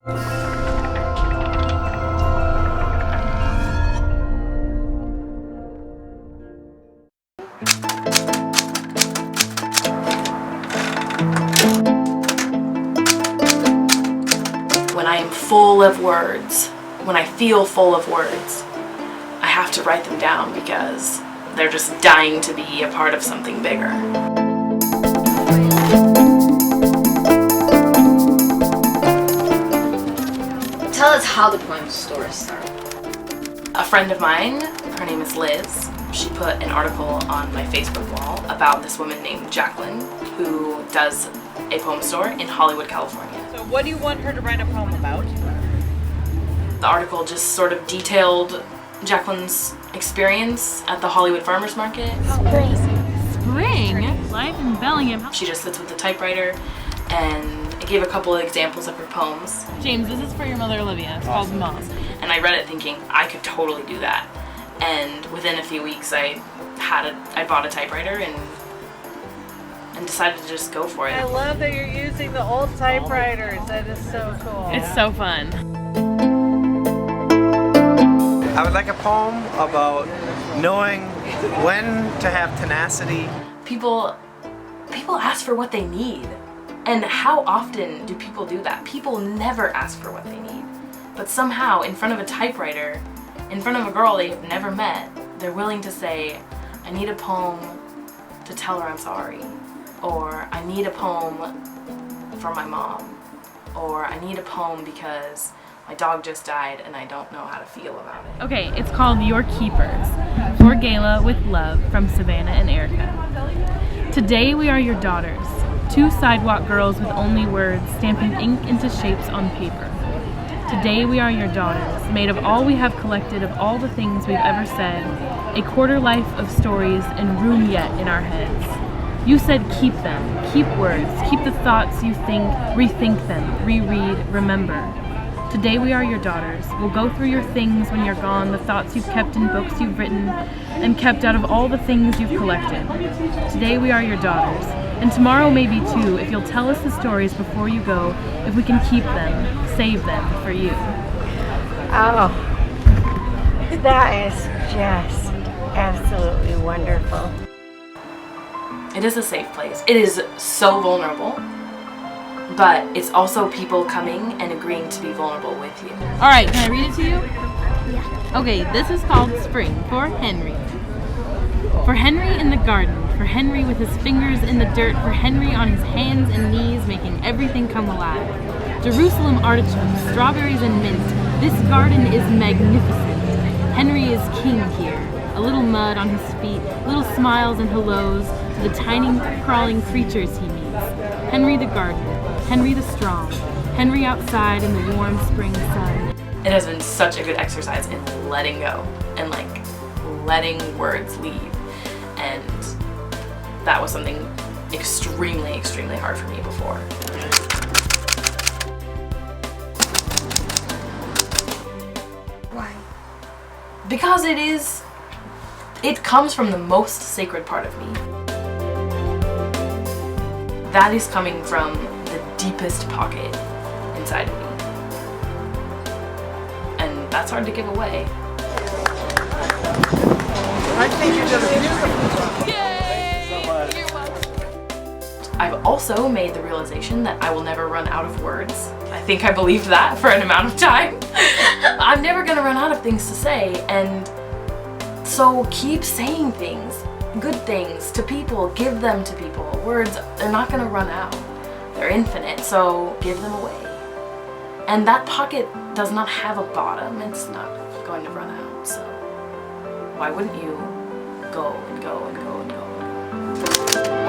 When I am full of words, when I feel full of words, I have to write them down because they're just dying to be a part of something bigger. Tell us how the poem's story started. A friend of mine, her name is Liz, she put an article on my Facebook wall about this woman named Jacqueline who does a poem store in Hollywood, California. So what do you want her to write a poem about? The article just sort of detailed Jacqueline's experience at the Hollywood Farmers Market. Spring? Life in Bellingham. She just sits with the typewriter, and it gave a couple of examples of her poems. James, this is for your mother Olivia. It's called Mom. And I read it thinking I could totally do that. And within a few weeks I bought a typewriter and decided to just go for it. I love that you're using the old typewriters. That is so cool. It's so fun. I would like a poem about knowing when to have tenacity. People ask for what they need. And how often do people do that? People never ask for what they need. But somehow, in front of a typewriter, in front of a girl they have never met, they're willing to say, I need a poem to tell her I'm sorry. Or I need a poem for my mom. Or I need a poem because my dog just died and I don't know how to feel about it. Okay, it's called Your Keepers. For Gayla with love from Savannah and Erica. Today we are your daughters. Two sidewalk girls with only words stamping ink into shapes on paper. Today we are your daughters, made of all we have collected of all the things we've ever said, a quarter life of stories and room yet in our heads. You said keep them, keep words, keep the thoughts you think, rethink them, reread, remember. Today we are your daughters. We'll go through your things when you're gone, the thoughts you've kept in books you've written and kept out of all the things you've collected. Today we are your daughters. And tomorrow maybe too, if you'll tell us the stories before you go, if we can keep them, save them for you. Oh, that is just absolutely wonderful. It is a safe place. It is so vulnerable, but it's also people coming and agreeing to be vulnerable with you. All right, can I read it to you? Yeah. Okay, this is called Spring for Henry. For Henry in the garden, for Henry with his fingers in the dirt, for Henry on his hands and knees making everything come alive. Jerusalem artichokes, strawberries and mint, this garden is magnificent. Henry is king here. A little mud on his feet, little smiles and hellos to the tiny crawling creatures he meets. Henry the garden, Henry the strong, Henry outside in the warm spring sun. It has been such a good exercise in letting go and letting words leave. And that was something extremely, extremely hard for me before. Why? Because it comes from the most sacred part of me. That is coming from the deepest pocket inside of me. And that's hard to give away. I think you did a beautiful job. Yay! You're welcome. I've also made the realization that I will never run out of words. I think I believed that for an amount of time. I'm never gonna run out of things to say, and so keep saying things, good things to people, give them to people. Words, they're not gonna run out. They're infinite, so give them away. And that pocket does not have a bottom, it's not going to run out, so why wouldn't you go and go and go and go and go?